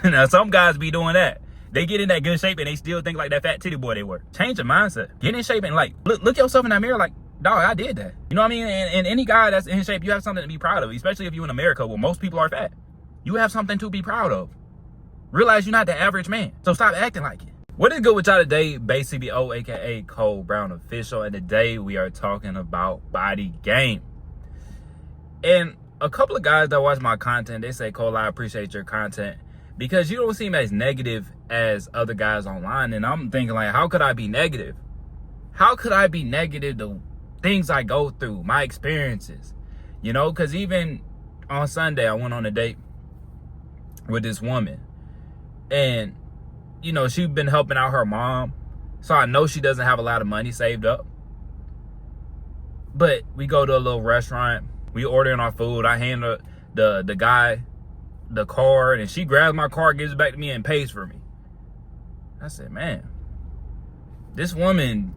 Now, some guys be doing that. They get in that good shape and they still think like that fat titty boy they were. Change your mindset. Get in shape and like, look yourself in that mirror like, dog, I did that. You know what I mean? And any guy that's in shape, you have something to be proud of, especially if you're in America where most people are fat. You have something to be proud of. Realize you're not the average man. So stop acting like it. What is good with y'all today? Basically, aka Cole Brown Official. And today we are talking about body game. And a couple of guys that watch my content, they say, Cole, I appreciate your content because you don't seem as negative as other guys online. And I'm thinking like, how could I be negative? How could I be negative to things I go through, my experiences? You know, because even on Sunday, I went on a date with this woman. And, you know, she's been helping out her mom. So I know she doesn't have a lot of money saved up. But we go to a little restaurant. We ordering our food. I hand the guy the card. And she grabs my card, gives it back to me, and pays for me. I said, man, this woman,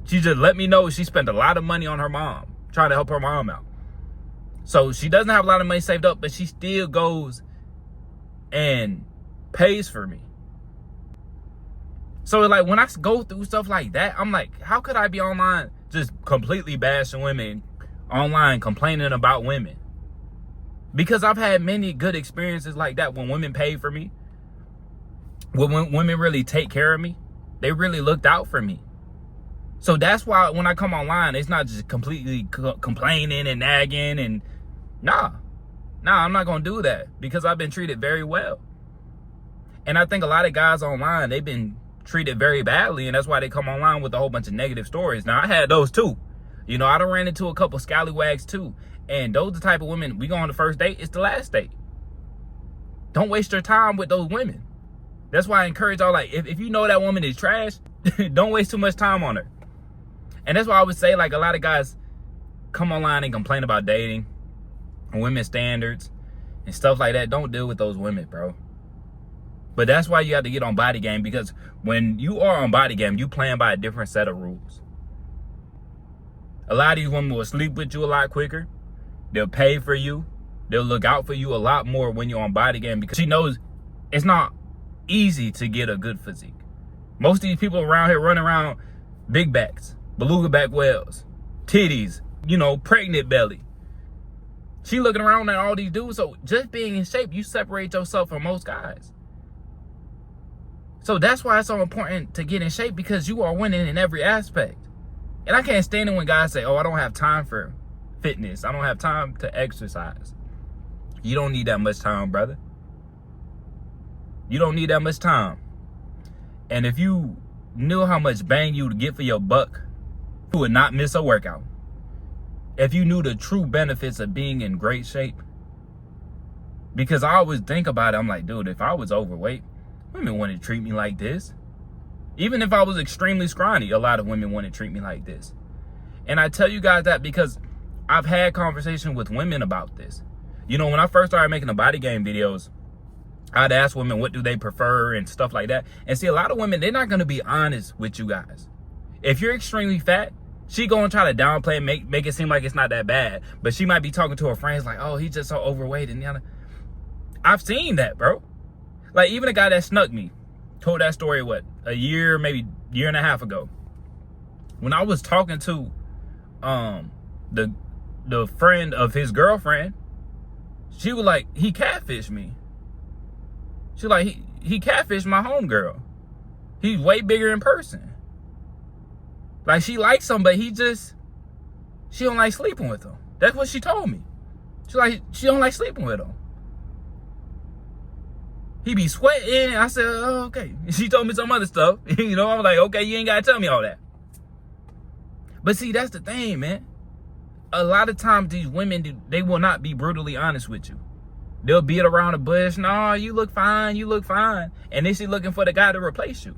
she just let me know she spent a lot of money on her mom, trying to help her mom out. So she doesn't have a lot of money saved up, but she still goes and pays for me. So like when I go through stuff like that, I'm like, how could I be online just completely bashing women, online complaining about women? Because I've had many good experiences like that when women pay for me, when women really take care of me, they really looked out for me. So that's why when I come online, it's not just completely complaining and nagging and nah, I'm not gonna do that because I've been treated very well. And I think a lot of guys online, they've been treated very badly, and that's why they come online with a whole bunch of negative stories. Now, I had those too. You know, I done ran into a couple scallywags too. And those are the type of women, we go on the first date, it's the last date. Don't waste your time with those women. That's why I encourage y'all, like, if you know that woman is trash, don't waste too much time on her. And that's why I would say, like, a lot of guys come online and complain about dating and women's standards and stuff like that. Don't deal with those women, bro. But that's why you have to get on body game, because when you are on body game, you playing by a different set of rules. A lot of these women will sleep with you a lot quicker. They'll pay for you. They'll look out for you a lot more when you're on body game, because she knows it's not easy to get a good physique. Most of these people around here run around big backs, beluga back whales, titties, you know, pregnant belly. She looking around at all these dudes. So just being in shape, you separate yourself from most guys. So that's why it's so important to get in shape, because you are winning in every aspect. And I can't stand it when guys say, oh, I don't have time for fitness. I don't have time to exercise. You don't need that much time, brother. You don't need that much time. And if you knew how much bang you would get for your buck, you would not miss a workout. If you knew the true benefits of being in great shape. Because I always think about it, I'm like, dude, if I was overweight, women wouldn't treat me like this. Even if I was extremely scrawny, a lot of women wouldn't treat me like this. And I tell you guys that because I've had conversations with women about this. You know, when I first started making the body game videos, I'd ask women what do they prefer and stuff like that. And see, a lot of women, they're not going to be honest with you guys. If you're extremely fat, she going to try to downplay and make it seem like it's not that bad. But she might be talking to her friends like, oh, he's just so overweight. And I've seen that, bro. Like, even a guy that snuck me told that story, what, a year, maybe year and a half ago. When I was talking to the friend of his girlfriend, she was like, he catfished me. She like, he catfished my homegirl. He's way bigger in person. Like, she likes him, but she don't like sleeping with him. That's what she told me. She don't like sleeping with him. He be sweating. I said, oh, okay. She told me some other stuff. You know, I'm like, okay, you ain't got to tell me all that. But see, that's the thing, man. A lot of times these women, they will not be brutally honest with you. They'll beat around the bush. No, you look fine. You look fine. And then she's looking for the guy to replace you.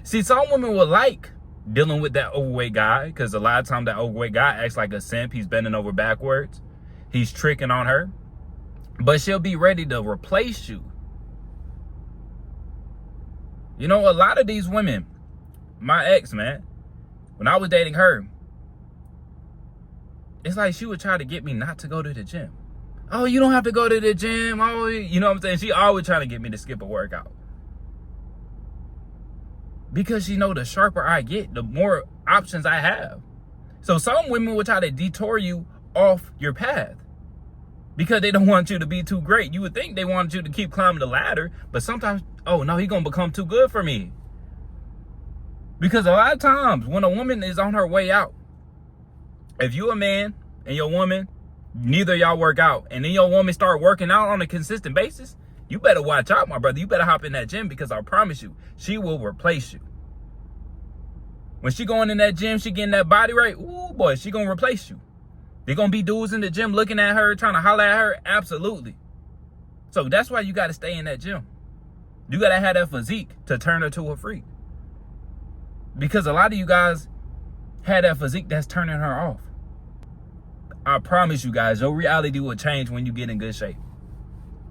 See, some women will like dealing with that overweight guy, because a lot of times that overweight guy acts like a simp. He's bending over backwards. He's tricking on her. But she'll be ready to replace you. You know, a lot of these women, my ex, man, when I was dating her, it's like she would try to get me not to go to the gym. Oh, you don't have to go to the gym. Oh, you know what I'm saying? She always trying to get me to skip a workout. Because she know the sharper I get, the more options I have. So some women will try to detour you off your path because they don't want you to be too great. You would think they want you to keep climbing the ladder, but sometimes, oh no, he's going to become too good for me. Because a lot of times when a woman is on her way out, if you a man and your woman, neither of y'all work out, and then your woman start working out on a consistent basis, you better watch out, my brother. You better hop in that gym, because I promise you, she will replace you. When she going in that gym, she getting that body right, ooh boy, she gonna replace you. They're gonna be dudes in the gym looking at her, trying to holler at her, absolutely. So that's why you gotta stay in that gym. You gotta have that physique to turn her to a freak. Because a lot of you guys had that physique that's turning her off. I promise you guys, your reality will change when you get in good shape.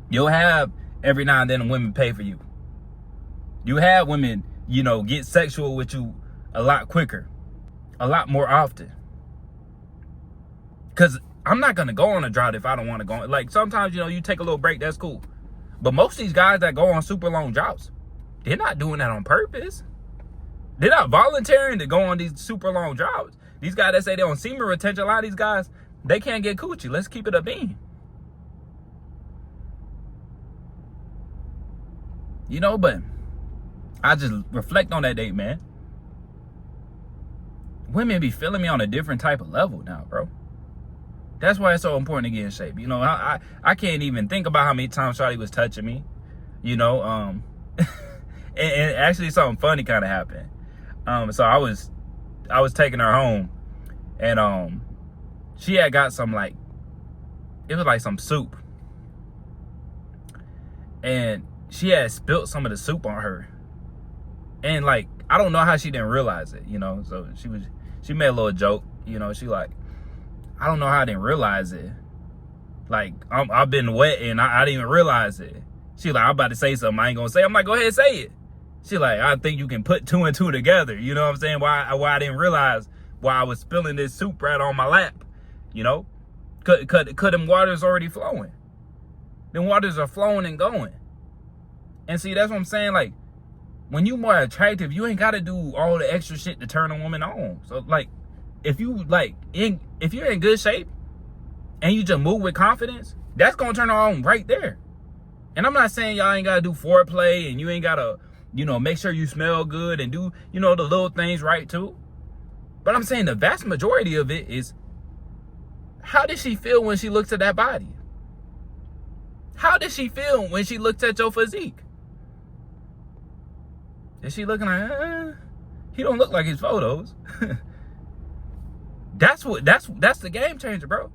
You'll have every now and then women pay for you. You have women, you know, get sexual with you a lot quicker, a lot more often. Because I'm not going to go on a drought if I don't want to go. Like sometimes, you know, you take a little break, that's cool. But most of these guys that go on super long droughts, they're not doing that on purpose. They're not volunteering to go on these super long droughts. These guys that say they're on semen retention, a lot of these guys, they can't get coochie. Let's keep it a bean. You know, but I just reflect on that date, man. Women be feeling me on a different type of level now, bro. That's why it's so important to get in shape. You know, I can't even think about how many times Shawty was touching me. You know, and actually something funny kind of happened. So I was taking her home, and she had got some, like, it was like some soup, and she had spilt some of the soup on her, and like I don't know how she didn't realize it, you know. So she made a little joke, you know. She like, I don't know how I didn't realize it. Like I've been wet and I didn't even realize it. She like, I'm about to say something I ain't gonna say. I'm like, go ahead, say it. She like, I think you can put two and two together. You know what I'm saying? Why I didn't realize why I was spilling this soup right on my lap. You know, cause them waters already flowing. Them waters are flowing and going. And see, that's what I'm saying. Like, when you more attractive, you ain't got to do all the extra shit to turn a woman on. So like, if you're in good shape and you just move with confidence, that's gonna turn her on right there. And I'm not saying y'all ain't gotta do foreplay and you ain't gotta, you know, make sure you smell good and do, you know, the little things right too. But I'm saying the vast majority of it is, how did she feel when she looks at that body? How did she feel when she looked at your physique? Is she looking like, he don't look like his photos? That's the game changer, bro.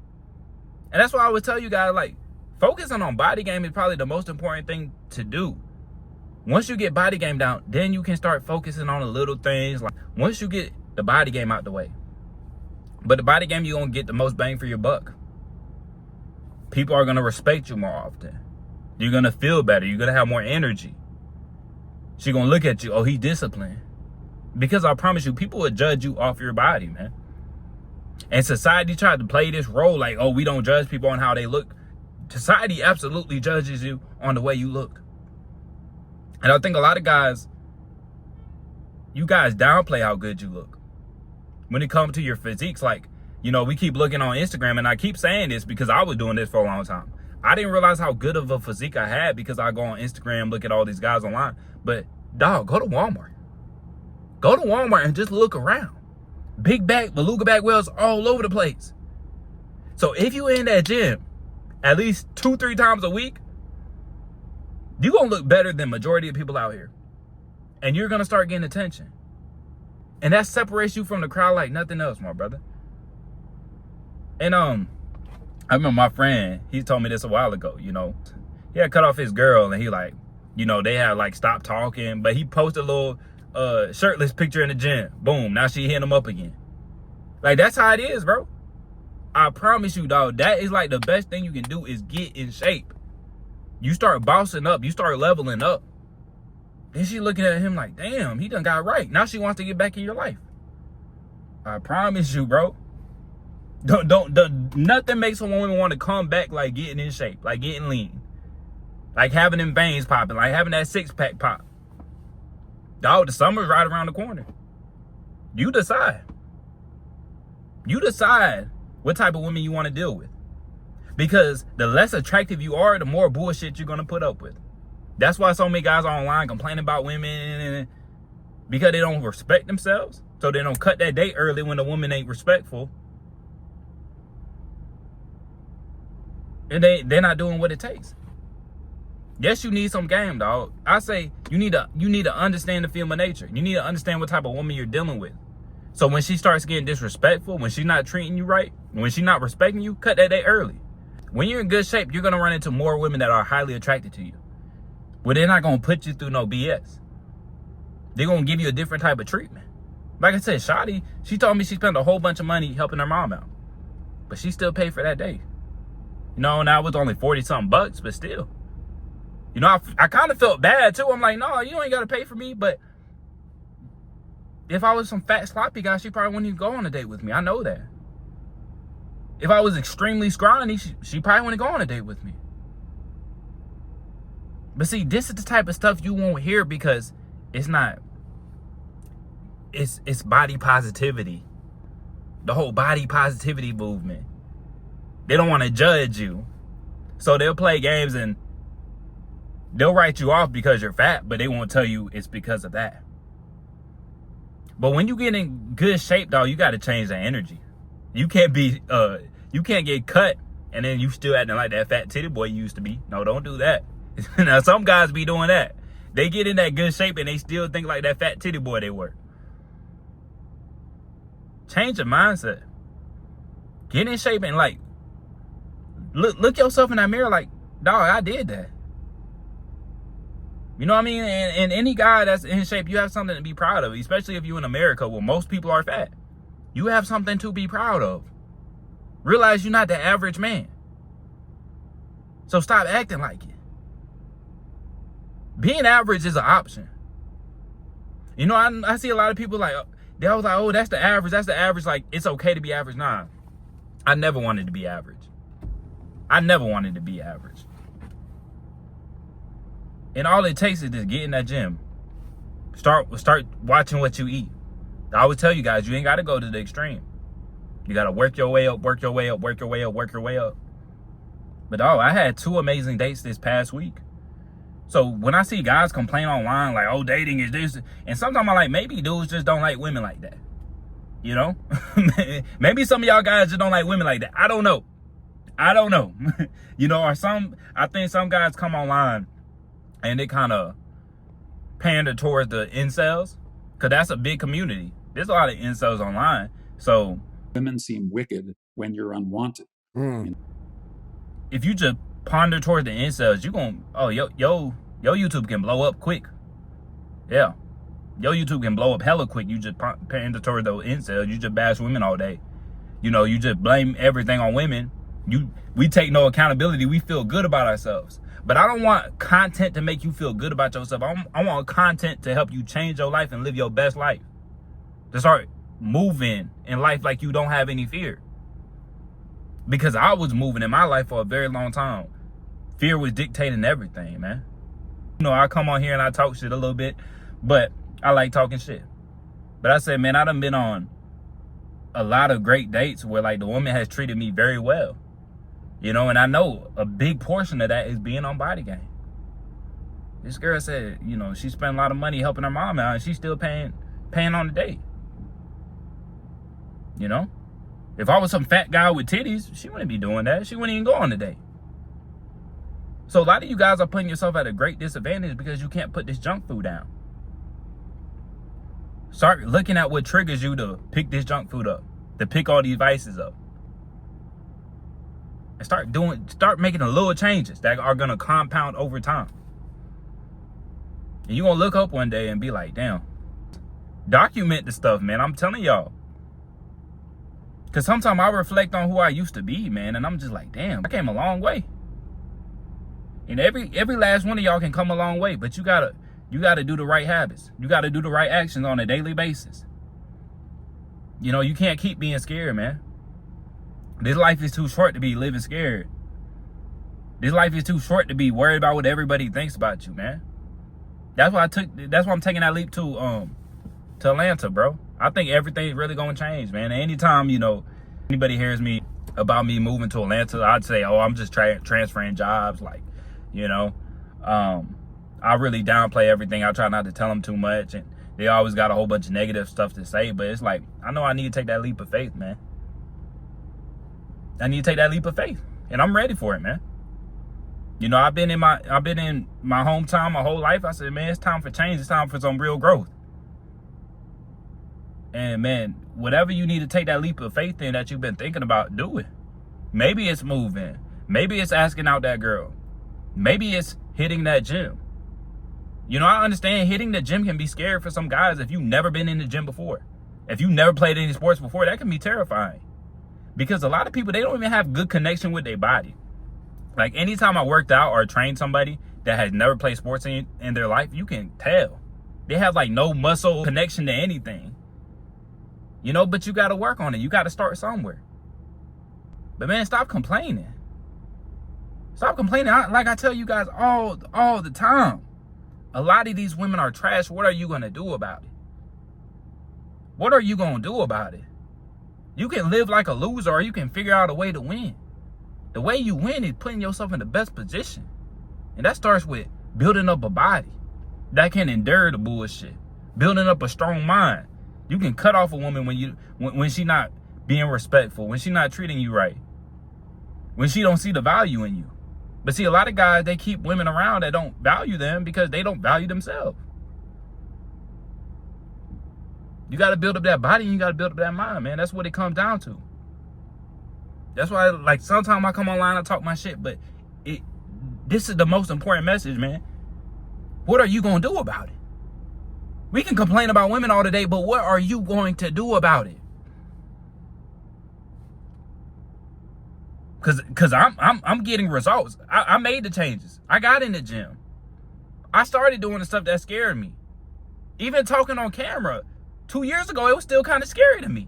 And that's why I would tell you guys, like, focusing on body game is probably the most important thing to do. Once you get body game down, then you can start focusing on the little things. Like, once you get the body game out the way. But the body game, you're going to get the most bang for your buck. People are going to respect you more often. You're going to feel better. You're going to have more energy. She's going to look at you, oh, he disciplined. Because I promise you, people will judge you off your body, man. And society tried to play this role like, oh, we don't judge people on how they look. Society absolutely judges you on the way you look. And I think a lot of guys, you guys downplay how good you look. When it comes to your physiques, like, you know, we keep looking on Instagram, and I keep saying this because I was doing this for a long time. I didn't realize how good of a physique I had because I go on Instagram, look at all these guys online. But, dog, go to Walmart. Go to Walmart and just look around. Big back, beluga back whales all over the place. So if you in that gym at least 2-3 times a week, you're going to look better than majority of people out here. And you're going to start getting attention. And that separates you from the crowd like nothing else, my brother. And I remember my friend, he told me this a while ago, you know. He had cut off his girl and he like, you know, they had like stopped talking. But he posted a little shirtless picture in the gym. Boom, now she hitting him up again. Like, that's how it is, bro. I promise you, dog, that is like the best thing you can do is get in shape. You start bossing up, you start leveling up. Then she looking at him like, damn, he done got right. Now she wants to get back in your life. I promise you, bro. Nothing makes a woman want to come back like getting in shape, like getting lean, like having them veins popping, like having that six-pack pop. Dog, the summer's right around the corner. You decide. You decide what type of women you want to deal with. Because the less attractive you are, the more bullshit you're going to put up with. That's why so many guys are online complaining about women, because they don't respect themselves. So they don't cut that date early when the woman ain't respectful. And they're not doing what it takes. Yes, you need some game, dog. I say you need to understand the female nature. You need to understand what type of woman you're dealing with. So when she starts getting disrespectful, when she's not treating you right, when she's not respecting you, cut that date early. When you're in good shape, you're going to run into more women that are highly attracted to you. But they're not going to put you through no BS. They're going to give you a different type of treatment. Like I said, Shotty, she told me she spent a whole bunch of money helping her mom out. But she still paid for that day. You know, now it was only 40-something bucks, but still. You know, I kind of felt bad, too. I'm like, no, you ain't got to pay for me. But if I was some fat, sloppy guy, she probably wouldn't even go on a date with me. I know that. If I was extremely scrawny, she probably wouldn't go on a date with me. But see, this is the type of stuff you won't hear because it's not... It's body positivity. The whole body positivity movement. They don't want to judge you. So they'll play games and they'll write you off because you're fat, but they won't tell you it's because of that. But when you get in good shape, dog, you got to change the energy. You can't get cut and then you still acting like that fat titty boy you used to be. No, don't do that. Now, some guys be doing that. They get in that good shape and they still think like that fat titty boy they were. Change your mindset. Get in shape and like, look yourself in that mirror like, dog, I did that. You know what I mean? And any guy that's in shape, you have something to be proud of, especially if you're in America where most people are fat. You have something to be proud of. Realize you're not the average man. So stop acting like it. Being average is an option. You know, I see a lot of people like, they always like, oh, that's the average. Like, it's okay to be average. Nah, I never wanted to be average. I never wanted to be average. And all it takes is just get in that gym. Start watching what you eat. I always tell you guys, you ain't got to go to the extreme. You got to work your way up, work your way up, work your way up, work your way up. But oh, I had 2 amazing dates this past week. So when I see guys complain online like, oh, dating is this, and sometimes I'm like, maybe dudes just don't like women like that. You know? Maybe some of y'all guys just don't like women like that. I don't know. You know, I think some guys come online and they kind of pander towards the incels, because that's a big community. There's a lot of incels online. So women seem wicked when you're unwanted. If you just ponder towards the incels, you gonna, oh, yo YouTube can blow up quick. Yeah, your YouTube can blow up hella quick. You just pander towards those incels. You just bash women all day. You know, you just blame everything on women. We take no accountability. We feel good about ourselves. But I don't want content to make you feel good about yourself. I want content to help you change your life and live your best life. To start moving in life like you don't have any fear. Because I was moving in my life for a very long time. Fear was dictating everything, man. You know, I come on here and I talk shit a little bit, but I like talking shit. But I said, man, I done been on a lot of great dates where like the woman has treated me very well. You know, and I know a big portion of that is being on Body Game. This girl said, you know, she spent a lot of money helping her mom out and she's still paying on the date. You know? If I was some fat guy with titties, she wouldn't be doing that. She wouldn't even go on the date. So a lot of you guys are putting yourself at a great disadvantage because you can't put this junk food down. Start looking at what triggers you to pick this junk food up, to pick all these vices up. And start making the little changes that are gonna compound over time. And you're gonna look up one day and be like, damn. Document the stuff, man. I'm telling y'all. Cause sometimes I reflect on who I used to be, man, and I'm just like, damn, I came a long way. And every last one of y'all can come a long way, but you gotta do the right habits. You gotta do the right actions on a daily basis. You know, you can't keep being scared, man. This life is too short to be living scared. This life is too short to be worried about what everybody thinks about you, man. That's why I'm taking that leap to Atlanta, bro. I think everything's really gonna change, man. Anytime, anybody hears me about me moving to Atlanta, I'd say, oh, I'm just transferring jobs. Like, I really downplay everything. I try not to tell them too much, and they always got a whole bunch of negative stuff to say. But it's like, I know I need to take that leap of faith, man. I need to take that leap of faith, and I'm ready for it, man. I've been in my hometown my whole life. I said, man, it's time for change. It's time for some real growth. And man, whatever you need to take that leap of faith in that you've been thinking about, do it. Maybe it's moving. Maybe it's asking out that girl. Maybe it's hitting that gym. I understand hitting the gym can be scary for some guys if you've never been in the gym before. If you never played any sports before, that can be terrifying. Because a lot of people, they don't even have good connection with their body. Like, anytime I worked out or trained somebody that has never played sports in their life, you can tell. They have, like, no muscle connection to anything. But you got to work on it. You got to start somewhere. But, man, stop complaining. Stop complaining. Like I tell you guys all the time. A lot of these women are trash. What are you going to do about it? What are you going to do about it? You can live like a loser, or you can figure out a way to win. The way you win is putting yourself in the best position. And that starts with building up a body that can endure the bullshit. Building up a strong mind. You can cut off a woman when she's not being respectful, when she's not treating you right, when she don't see the value in you. But see, a lot of guys, they keep women around that don't value them because they don't value themselves. You got to build up that body and you got to build up that mind, man. That's what it comes down to. That's why, like, sometimes I come online and talk my shit, but this is the most important message, man. What are you going to do about it? We can complain about women all day, but what are you going to do about it? Cause I'm getting results. I made the changes. I got in the gym. I started doing the stuff that scared me. Even talking on camera 2 years ago, it was still kind of scary to me.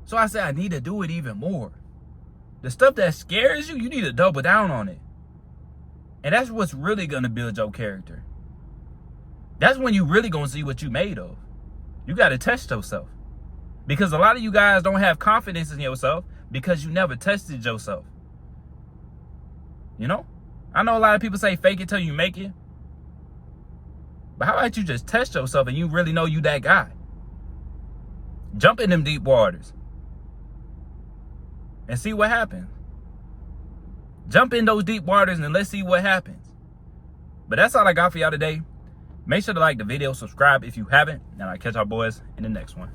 So I said, I need to do it even more. The stuff that scares you, you need to double down on it. And that's what's really going to build your character. That's when you really going to see what you made of. You got to test yourself. Because a lot of you guys don't have confidence in yourself because you never tested yourself. I know a lot of people say fake it till you make it. But how about you just test yourself and you really know you that guy? Jump in them deep waters and see what happens. Jump in those deep waters and let's see what happens. But that's all I got for y'all today. Make sure to like the video, subscribe if you haven't, and I'll catch y'all boys in the next one.